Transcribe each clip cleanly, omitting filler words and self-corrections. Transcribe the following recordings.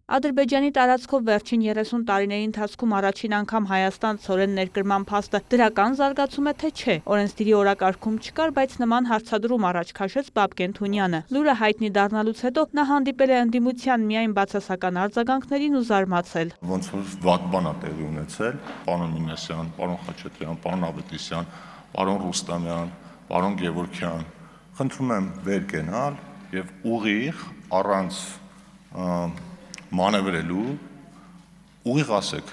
Ադրբեջանի տարածքով վերջին 30 տարիների ընթացքում առաջին անգամ Հայաստան-Ցորեն ներկրման փաստը դրական զարգացում է, թե չէ։ Օրենսդիրի օրակարգում չկար, բայց նման հարցադրում առաջ քաշեց Բաբկեն Թունյանը։ Լուրը հայտնի դառնալուց հետո նա հանդիպել է ընդդիմության միայն բացասական արձագանքներին ու զարմացել։ Ոնց որ վատ բան է տեղի ունեցել, պարոն Մինասյան, պարոն Խաչատրյան, պարոն Ավետիսյան, պարոն Ռուստամյան, պարոն Գևորգյան, խնդրում եմ վեր կենալ եւ ուղիղ առանց մանևրելու ուղիղ ասեք,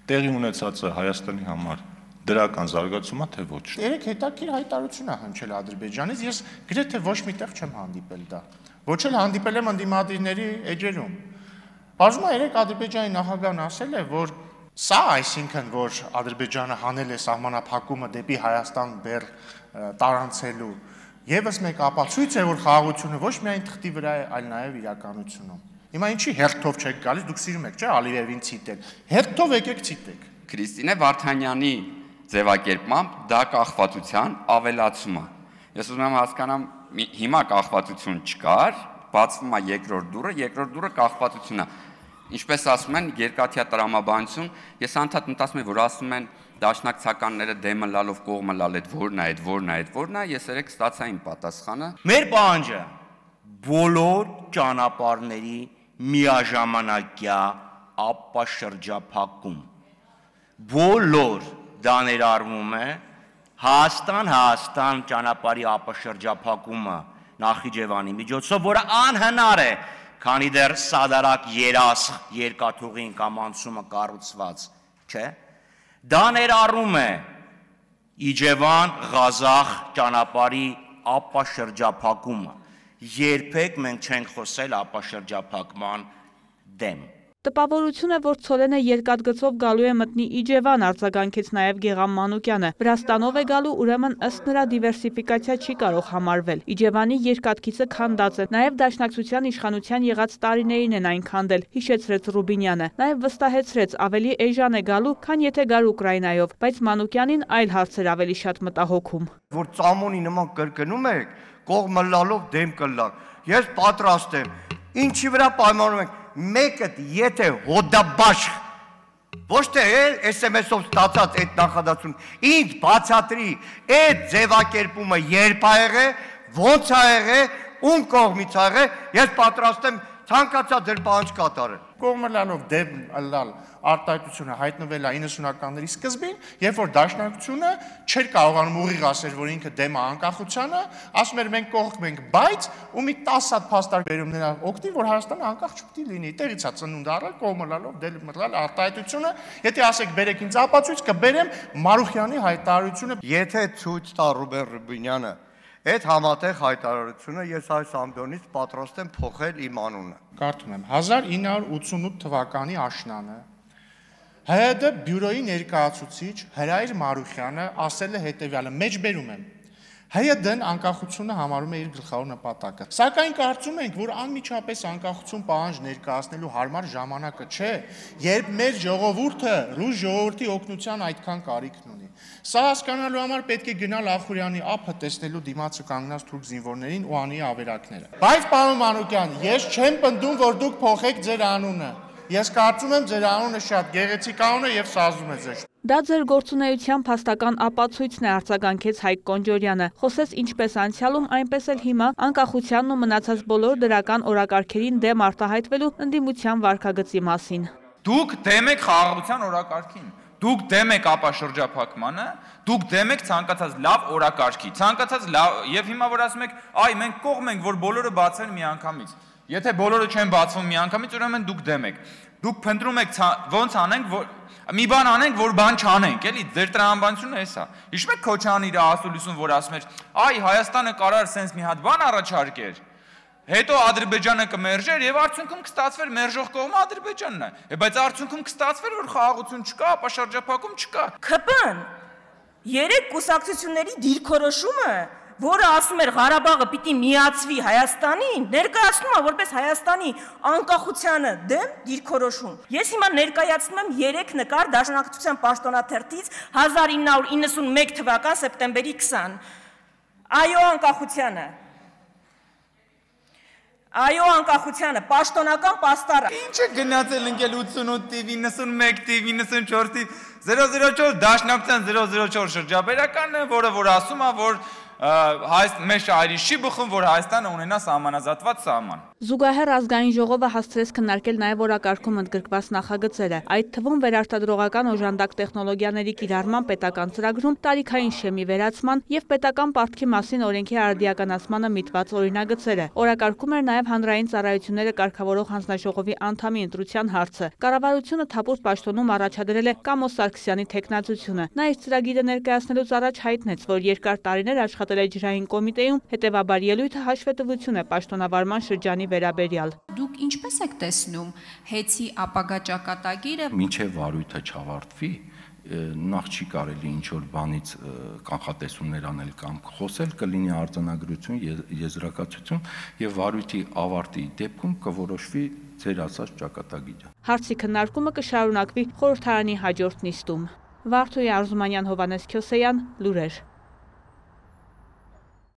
տեղի ունեցածը Հայաստանի համար դրական զարգացում է, թե ոչ։ Երեք հետաքրքիր հայտարարություն է հնչել Ադրբեջանից, ես գրեթե ոչ միտեղ չեմ հանդիպել դա։ Ոչ էլ հանդիպել եմ ընդդիմադիրների էջերում։ Բաժնում է երեք Ադրբեջանի նախագահն ասել է, որ սա, այսինքն, որ Ադրբեջանը հանել է սահմանափակումը դեպի Հայաստան բեռ տարանցելու, եւս մեկ ապացույց է, որ խաղաղությունը ոչ միայն թղթի վրա է, այլ նաեւ իրականությունում։ Հիմա ինչի հերթով չեք գալիս, դուք սիրում եք, չէ՞, Ալիևին ցիտել։ Հերթով եկեք ցիտեք։ Քրիստինե Վարդանյանի ձևակերպմամբ դա կախվածության ավելացում է։ Ես ուզում եմ հասկանամ, հիմա կախվածություն չկար, բացվում է երկրորդ դուռը կախվածությունն է։ Ինչպես ասում են, երկաթյա տրամաբանություն, ես անդադ մտածում եմ, որ ասում են դաշնակցականները դեմը լալով կողմը լալ այդ որն է, ես երեք ստացա իմ պատասխանը։ Մեր պահանջը բոլոր ճանապարհների միաժամանակյա ապաշրջափակում, բոլոր դա ներառվում է Հայաստան ճանապարհի ապաշրջափակումը Նախիջևանի միջոցով, որը անհնար է, քանի դեռ սադարակ երասխ երկաթուղին կամ անցումը կառուցված չէ, դա ներառում է Իջևան Ղազախ ճանապարհի ապաշրջափակումը, երբեք մենք չենք խոսել ապաշրջափակման դեմ։ Տպավորություն է, որ Ցորենը երկաթգծով գալու է մտնի Իջևան, արձագանքեց նաև Գեգամ Մանուկյանը։ Վրաստանով է գալու, ուրեմն ըստ նրա դիվերսիֆիկացիա չի կարող համարվել։ Իջևանի երկաթգիծը քանդած է, նաև Դաշնակցության իշխանության եղած տարիներին են այն քանդել, հիշեցրեց Ռուբինյանը։ Նաև վստահեցրեց, ավելի էժան է գալու, քան եթե գար Ուկրաինայով, բայց Մանուկյանին այլ հարցեր ավելի շատ մտահոգում։ Որ ծամոնի նման կրկնում եք, կողմը լալով դեմ կլակ։ Ես պատրաստ եմ։ Ինչի վրա պայմանում ենք։ Մեկը եթե հոդաբաշխ ոչ թե SMS-ով ստացած այդ նախադասություն ինձ բացատրի այդ ձևակերպումը երբ ա եղել, ոնց ա եղել, ում կողմից ա եղել, ես պատրաստ եմ ցանկացած ձեր պահանջ կատարել։ Կողմը լալով դեմ լալ արտահայտությունը հայտնվել է 90-ականների սկզբին, երբ որ Դաշնակցությունը չէր կարողանում ուղիղ ասել, որ ինքը դեմ է անկախությանը, ասում էր մենք կողք ենք, բայց ու մի 10 հատ փաստարկ բերում նրա օգտին, որ Հայաստանը անկախ չպետք է լինի։ Տեղից է ծնունդ առել, կողմը լալով դեմ լալ արտահայտությունը, եթե ասեք բերեք ինձ ապացույց, կբերեմ Մարուխյանի հայտարարությունը։ Եթե ցույց տա Ռուբեն Ռուբինյանը այդ համատեղ հայտարարությունը, ես այս ամբիոնից պատրաստ եմ փոխել իմ անունը։ Կարդում եմ 1988 թվականի աշնանը ՀՀԴ բյուրոյի ներկայացուցիչ Հրայր Մարուխյանը ասել է հետևյալը, մեջբերում եմ. ՀՀԴ-ն անկախությունը համարում է իր գլխավոր նպատակը։ Սակայն կարծում ենք, որ անմիջապես անկախություն պահանջ ներկայացնելու հարմար ժամանակը չէ, երբ մեր ժողովուրդը ռուս ժողովրդի օգնության այդքան կարիքն ունի։ Սա հասկանալու համար պետք է գնալ Ախուրյանի ափը տեսնելու դիմացը կանգնած թուրք զինվորներին ու անի ավերակները։ Բայց պարոն Մանուկյան, ես չեմ պնդում, որ դուք փոխեք ձեր անունը։ Ես կարծում եմ ձեր անունը շատ գեղեցիկ անուն է եւ սազում է ձեզ։ Դա ձեր գործունեության փաստական ապացույցն է, արձագանքեց Հայկ Կոնջորյանը։ Խոսեց ինչպես անցյալում, այնպես էլ հիմա անկախությանն ու մնացած բոլոր դրական օրակարգերին դեմ արտահայտվելու ընդդիմության վարքագծի մասին։ Դուք դեմ եք խաղաղության օրակարգին, դուք դեմ եք ապաշրջափակմանը, դուք դեմ եք ցանկացած լավ օրակարգի, ցանկացած լավ եւ հիմա որ ասում եք, այ մենք կողմ ենք, որ բոլորը բացվեն միանգամից։ Եթե բոլորը չեն բացվում միանգամից, ուրեմն դուք դեմ եք։ Դուք փնտրում եք ոնց անենք, որ մի բան անենք, որ բան չանենք, էլի, ձեր տրամաբանությունը էս է։ Հիշում եք Քոչարյանի իր ասուլիսում, որ ասում էր, այ Հայաստանը կարար սենց մի հատ բան առաջարկեր, հետո Ադրբեջանը կմերժեր եւ արդյունքում կստացվեր մերժող կողմը Ադրբեջանն է։ Բայց արդյունքում կստացվեր, որ խաղաղություն չկա, ապաշրջափակում չկա։ ՔՊ-ն երեք կուսակցությունների դիրքորոշումը, որը ասում էր Ղարաբաղը պիտի միացվի Հայաստանին, ներկայացնում է որպես Հայաստանի անկախությանը դեմ դիրքորոշում։ Ես հիմա ներկայացնում եմ 3 նկար Դաշնակցության պաշտոնաթերթից 1991 թվական սեպտեմբերի 20։ Այո անկախությանը։ Այո, անկախությանը, պաշտոնական պաստառը։ Ինչ է գնացել ընկել 88 TV, 91 TV, 94 TV, 004 Դաշնակցության 004 շրջաբերականը, որը ասում է, որ մեր շահերի չի բխում, որ Հայաստանը ունենա սահմանազատված սահման։ Զուգահեռ ազգային ժողովը հասցրեց քննարկել նաև օրակարգում ընդգրկված նախագծերը, այդ թվում վերարտադրողական օժանդակ տեխնոլոգիաների կիրառման պետական ծրագրում տարիքային շեմի վերացման եւ պետական պարտքի մասին օրենքի արդիականացմանը միտված օրինագծերը։ Օրակարգում էր նաև հանրային ծառայությունները կարգավորող հանձնաժողովի անդամի ընտրության հարցը։ Կառավարությունը Թափուր պաշտոնում առաջադրել է Կամո Սարգսյանի թեկնածությունը։ Նա իր ծրագիրը ներկայացնելուց առաջ հայտնեց, որ երկար տարիներ աշխատել է ջրային կոմիտեում, հետևաբար ելույթը հաշվետվություն է պաշտոնավարման շրջանի վերաբերյալ։ Դուք ինչպես եք տեսնում հեծի ապագա ճակատագիրը։ Մինչև վարույթը չավարտվի, նախ չի կարելի ինչ-որ բանից կանխատեսումներ անել կամ խոսել, կլինի արձանագրություն, եզրակացություն եւ վարույթի ավարտի դեպքում կորոշվի ձեր ասած ճակատագիրը։ Հարցի քննարկումը կշարունակվի խորհրդարանի հաջորդ նիստում։ Վարդուհի Արզումանյան, Հովհաննես Քյոսեյան, լուրեր։